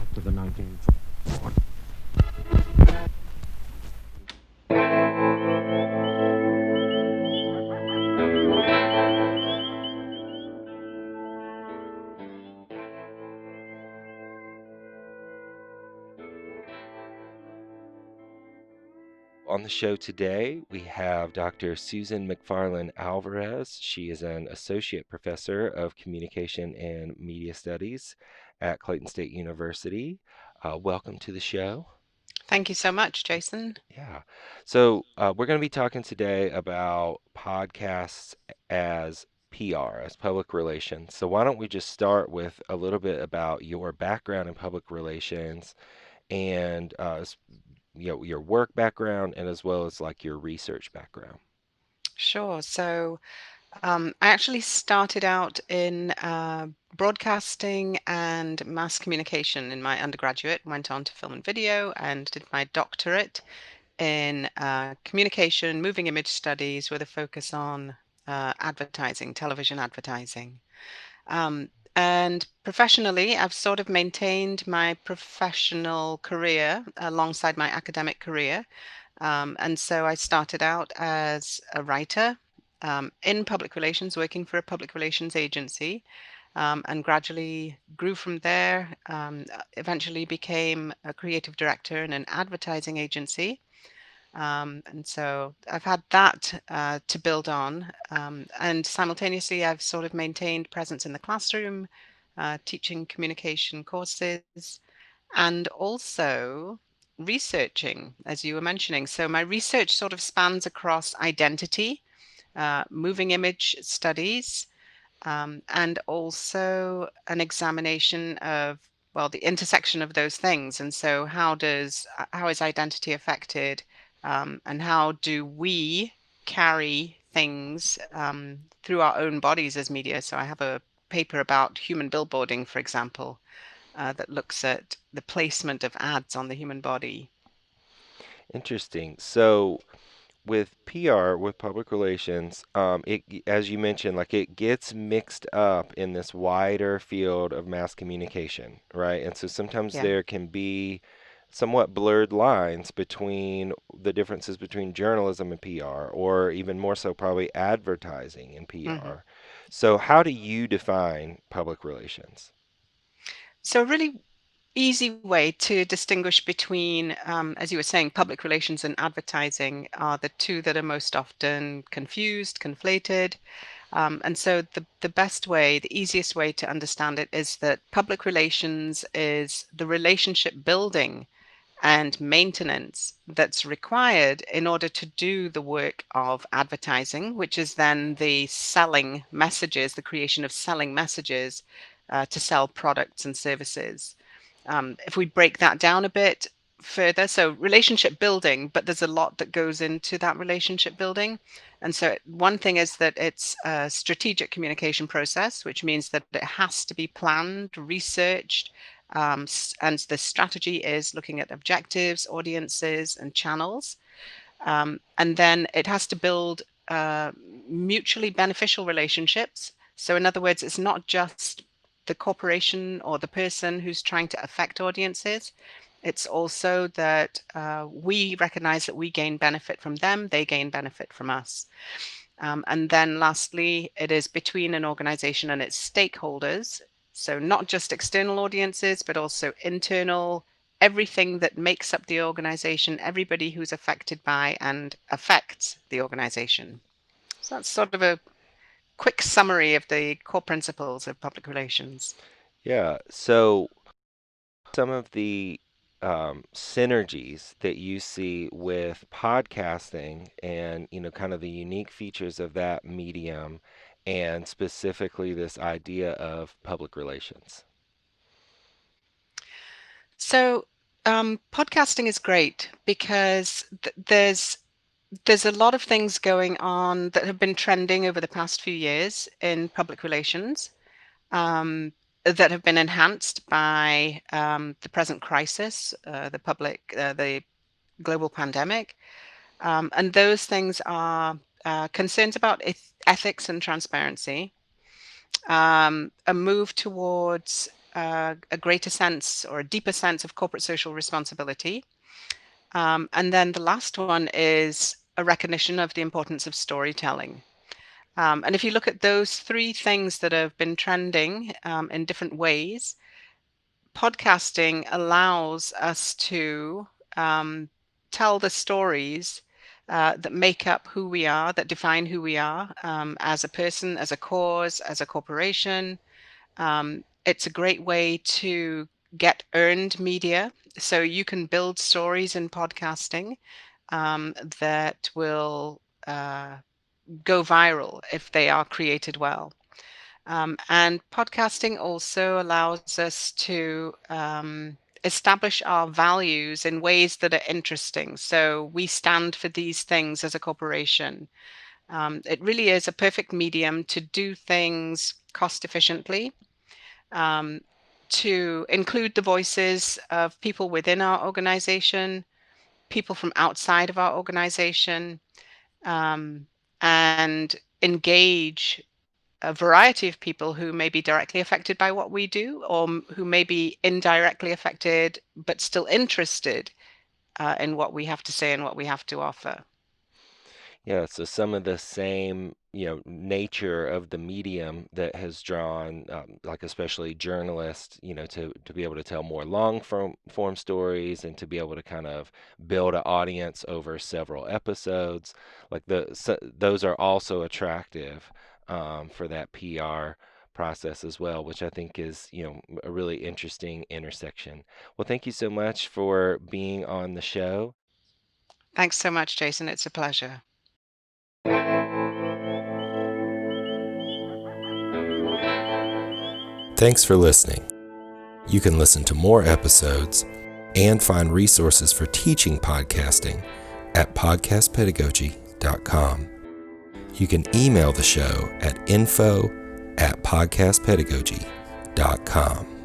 back to the 19th. On the show today, we have Dr. Susan McFarlane-Alvarez. She is an associate professor of communication and media studies at Clayton State University. Welcome to the show. Thank you so much, Jason. Yeah. So we're going to be talking today about podcasts as PR, as public relations. So why don't we just start with a little bit about your background in public relations and your work background and as well as like your research background. Sure. I actually started out in broadcasting and mass communication in my undergraduate, went on to film and video, and did my doctorate in communication, moving image studies with a focus on advertising, television advertising. And professionally, I've sort of maintained my professional career alongside my academic career. And so I started out as a writer in public relations, working for a public relations agency, and gradually grew from there. Eventually became a creative director in an advertising agency. And so I've had that to build on. And simultaneously, I've sort of maintained presence in the classroom, teaching communication courses, and also researching, as you were mentioning. So my research sort of spans across identity, moving image studies, and also an examination of, well, the intersection of those things. And so how is identity affected, and how do we carry things through our own bodies as media? So I have a paper about human billboarding, for example, that looks at the placement of ads on the human body. Interesting. So with PR, with public relations, as you mentioned, like it gets mixed up in this wider field of mass communication, right? And so sometimes Yeah. there can be somewhat blurred lines between the differences between journalism and PR, or even more so, probably advertising and hmm PR. So how do you define public relations? So a really easy way to distinguish between, as you were saying, public relations and advertising are the two that are most often confused, conflated. And so the best way, the easiest way to understand it is that public relations is the relationship building and maintenance that's required in order to do the work of advertising, which is then the selling messages, the creation of selling messages to sell products and services. If we break that down a bit further, so relationship building, but there's a lot that goes into that relationship building. And so one thing is that it's a strategic communication process, which means that it has to be planned, researched, and the strategy is looking at objectives, audiences, and channels. And then it has to build uh, mutually beneficial relationships. So, in other words, it's not just the corporation or the person who's trying to affect audiences. It's also that we recognize that we gain benefit from them, they gain benefit from us. And then lastly, it is between an organization and its stakeholders. So not just external audiences, but also internal, everything that makes up the organization, everybody who's affected by and affects the organization. So that's sort of a quick summary of the core principles of public relations. Yeah, so some of the synergies that you see with podcasting and, kind of the unique features of that medium and specifically this idea of public relations. So podcasting is great because there's a lot of things going on that have been trending over the past few years in public relations, that have been enhanced by the present crisis, the global pandemic. And those things are concerns about ethics and transparency, a move towards a greater sense or a deeper sense of corporate social responsibility. And then the last one is a recognition of the importance of storytelling. And if you look at those three things that have been trending in different ways, podcasting allows us to um, tell the stories that make up who we are, that define who we are as a person, as a cause, as a corporation. It's a great way to get earned media. So you can build stories in podcasting that will go viral if they are created well. And podcasting also allows us to establish our values in ways that are interesting. So we stand for these things as a corporation. It really is a perfect medium to do things cost efficiently, um, to include the voices of people within our organization, people from outside of our organization, um, and engage a variety of people who may be directly affected by what we do, or who may be indirectly affected but still interested in what we have to say and what we have to offer. Yeah, so some of the same, nature of the medium that has drawn, like especially journalists, to be able to tell more long form stories and to be able to kind of build an audience over several episodes, like those are also attractive for that PR process as well, which I think is, a really interesting intersection. Well, thank you so much for being on the show. Thanks so much, Jason. It's a pleasure. Thanks for listening. You can listen to more episodes and find resources for teaching podcasting at podcastpedagogy.com. You can email the show at info@podcastpedagogy.com.